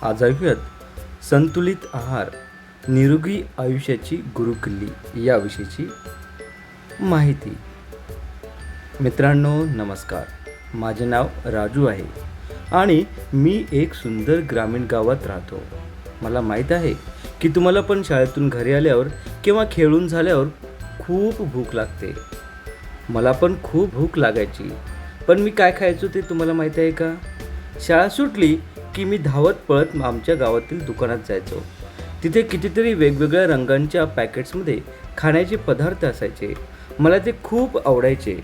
आज ऐकूयात संतुलित आहार निरोगी आयुष्याची गुरुकिल्ली याविषयीची माहिती. मित्रांनो नमस्कार. माझे नाव राजू आहे आणि मी एक सुंदर ग्रामीण गावात राहतो. मला माहीत आहे की तुम्हाला पण शाळेतून घरी आल्यावर किंवा खेळून झाल्यावर खूप भूक लागते. मला पण खूप भूक लागायची, पण मी काय खायचो ते तुम्हाला माहीत आहे का? शाळा सुटली की मी धावत पळत आमच्या गावातील दुकानात जायचो. तिथे कितीतरी वेगवेगळ्या रंगांच्या पॅकेट्समध्ये खाण्याचे पदार्थ असायचे. मला ते खूप आवडायचे.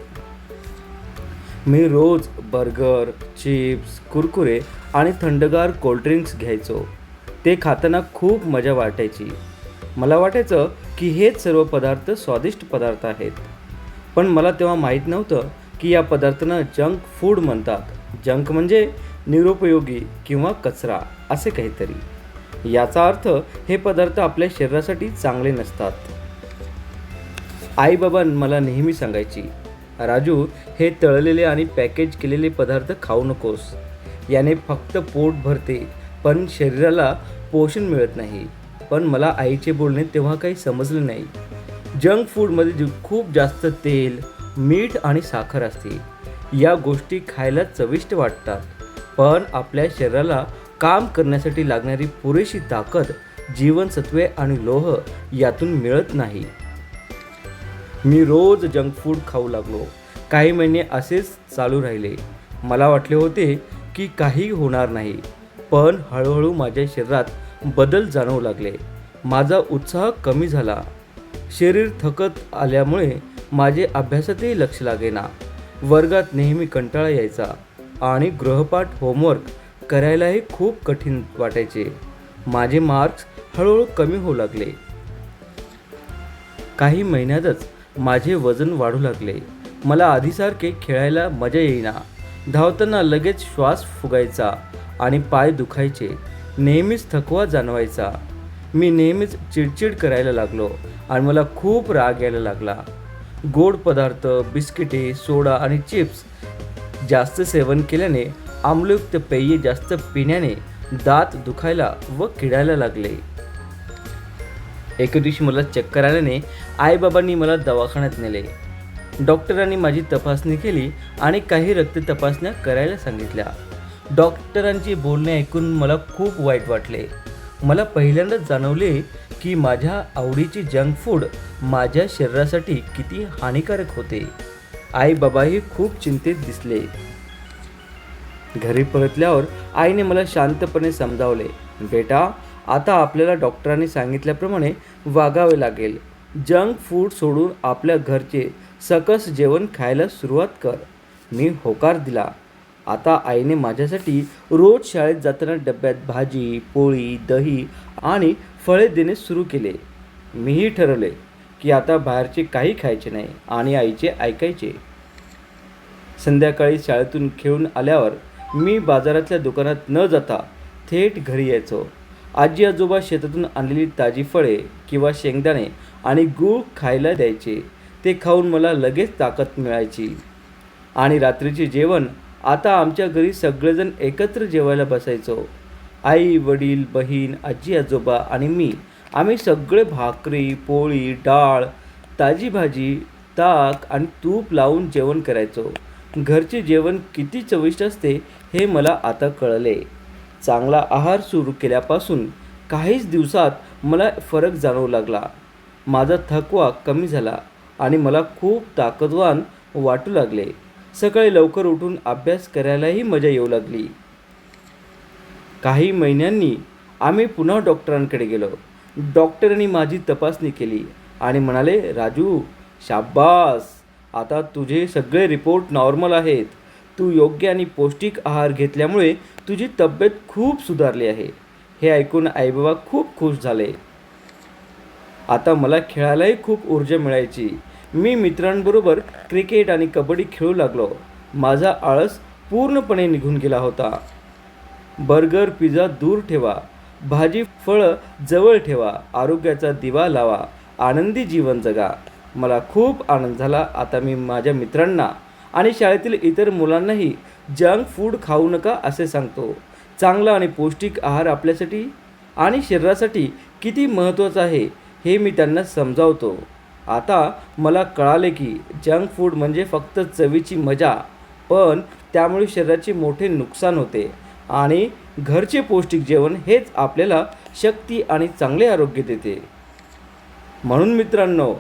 मी रोज बर्गर, चिप्स, कुरकुरे आणि थंडगार कोल्ड्रिंक्स घ्यायचो. ते खाताना खूप मजा वाटायची. मला वाटायचं की हेच सर्व पदार्थ स्वादिष्ट पदार्थ आहेत. पण मला तेव्हा माहीत नव्हतं की या पदार्थांना जंक फूड म्हणतात. जंक म्हणजे निरुपयोगी किंवा कचरा असे काहीतरी. याचा अर्थ हे पदार्थ आपल्या शरीरासाठी चांगले नसतात. आई बाबा मला नेहमी सांगायची, राजू हे तळलेले आणि पॅकेज केलेले पदार्थ खाऊ नकोस. याने फक्त पोट भरते पण शरीराला पोषण मिळत नाही. पण मला आईचे बोलणे तेव्हा काही समजले नाही. जंक फूडमध्ये खूप जास्त तेल, मीठ आणि साखर असते. या गोष्टी खायला चविष्ट वाटतात, पण आपल्या शरीराला काम करण्यासाठी लागणारी पुरेशी ताकद, जीवनसत्वे आणि लोह यातून मिळत नाही. मी रोज जंक फूड खाऊ लागलो. काही महिने असेच चालू राहिले. मला वाटले होते की काही होणार नाही, पण हळूहळू माझ्या शरीरात बदल जाणवू लागले. माझा उत्साह कमी झाला. शरीर थकत आल्यामुळे माझे अभ्यासातही लक्ष लागेना. वर्गात नेहमी कंटाळा यायचा आणि गृहपाठ होमवर्क करायलाही खूप कठीण वाटायचे. माझे मार्क्स हळूहळू कमी होऊ लागले. काही महिन्यातच माझे वजन वाढू लागले. मला आधीसारखे खेळायला मजा येईना. धावताना लगेच श्वास फुगायचा आणि पाय दुखायचे. नेहमीच थकवा जाणवायचा. मी नेहमीच चिडचिड करायला लागलो आणि मला खूप राग यायला लागला. गोड पदार्थ, बिस्किटे, सोडा आणि चिप्स जास्त सेवन केल्याने, आम्लयुक्त पेये जास्त पिण्याने दात दुखायला व किडायला लागले. एके दिवशी मला चक्कर आल्याने आईबाबांनी मला दवाखान्यात नेले. डॉक्टरांनी माझी तपासणी केली आणि काही रक्त तपासण्या करायला सांगितल्या. डॉक्टरांची बोलणे ऐकून मला खूप वाईट वाटले. मला पहिल्यांदाच जाणवले की माझ्या आवडीचे जंक फूड माझ्या शरीरासाठी किती हानिकारक होते. आई बाबाही खूप चिंतित दिसले. घरी परतल्यावर आईने मला शांतपणे समजावले, बेटा आता आपल्याला डॉक्टरांनी सांगितल्याप्रमाणे वागावे लागेल. जंक फूड सोडून आपल्या घरचे सकस जेवण खायला सुरुवात कर. मी होकार दिला. आता आईने माझ्यासाठी रोज शाळेत जाताना डब्यात भाजी, पोळी, दही आणि फळे देणे सुरू केले. मीही ठरवले की आता बाहेरचे काही खायचे नाही आणि आईचे ऐकायचे. संध्याकाळी शाळेतून खेळून आल्यावर मी बाजारातल्या दुकानात न जाता थेट घरी यायचो. आजी आजोबा शेतातून आणलेली ताजी फळे किंवा शेंगदाणे आणि गूळ खायला द्यायचे. ते खाऊन मला लगेच ताकद मिळायची. आणि रात्रीचे जेवण आता आमच्या घरी सगळेजण एकत्र जेवायला बसायचो. आई वडील, बहीण, आजी आजोबा आणि मी. आम्ही सगळे भाकरी, पोळी, डाळ, ताजी भाजी, ताक आणि तूप लावून जेवण करायचो. घरचे जेवण किती चविष्ट असते हे मला आता कळले. चांगला आहार सुरू केल्यापासून काहीच दिवसात मला फरक जाणवू लागला. माझा थकवा कमी झाला आणि मला खूप ताकदवान वाटू लागले. सकाळी लवकर उठून अभ्यास करायलाही मजा येऊ लागली. काही महिन्यांनी आम्ही पुन्हा डॉक्टरांकडे गेलो. डॉक्टरांनी माझी तपासणी केली आणि म्हणाले, राजू शाब्बास, आता तुझे सगळे रिपोर्ट नॉर्मल आहेत. तू योग्य आणि पौष्टिक आहार घेतल्यामुळे तुझी तब्येत खूप सुधारली आहे. हे ऐकून आईबाबा खूप खुश झाले. आता मला खेळायलाही खूप ऊर्जा मिळायची. मी मित्रांबरोबर क्रिकेट आणि कबड्डी खेळू लागलो. माझा आळस पूर्णपणे निघून गेला होता. बर्गर, पिझ्झा दूर ठेवा. भाजी फळं जवळ ठेवा. आरोग्याचा दिवा लावा. आनंदी जीवन जगा. मला खूप आनंद झाला. आता मी माझ्या मित्रांना आणि शाळेतील इतर मुलांनाही जंक फूड खाऊ नका असे सांगतो. चांगला आणि पौष्टिक आहार आपल्यासाठी आणि शरीरासाठी किती महत्त्वाचा आहे हे मी त्यांना समजावतो. आता मला कळाले की जंक फूड म्हणजे फक्त चवीची मजा, पण त्यामुळे शरीराचे मोठे नुकसान होते आणि घरचे पौष्टिक जेवण हेच आपल्याला शक्ती आणि चांगले आरोग्य देते. म्हणून मित्रांनो,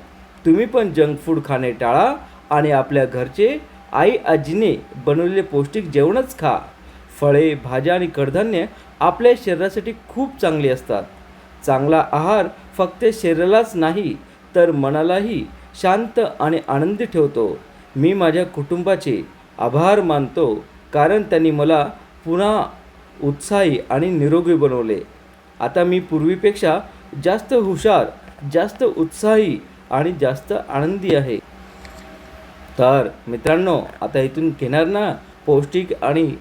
तुम्ही पण जंक फूड खाणे टाळा आणि आपल्या घरचे आई आजीने बनवलेले पौष्टिक जेवणच खा. फळे, भाज्या आणि कडधान्य आपल्या शरीरासाठी खूप चांगली असतात. चांगला आहार फक्त शरीरालाच नाही तर मनालाही शांत आणि आनंदी ठेवतो. मी माझ्या कुटुंबाचे आभार मानतो कारण त्यांनी मला पुन्हा उत्साही आणि निरोगी बनवले. आता मी पूर्वीपेक्षा जास्त हुशार, जास्त उत्साही आणि जास्त आनंदी आहे. तर मित्रांनो, आता इथून घेणार ना पौष्टिक आणि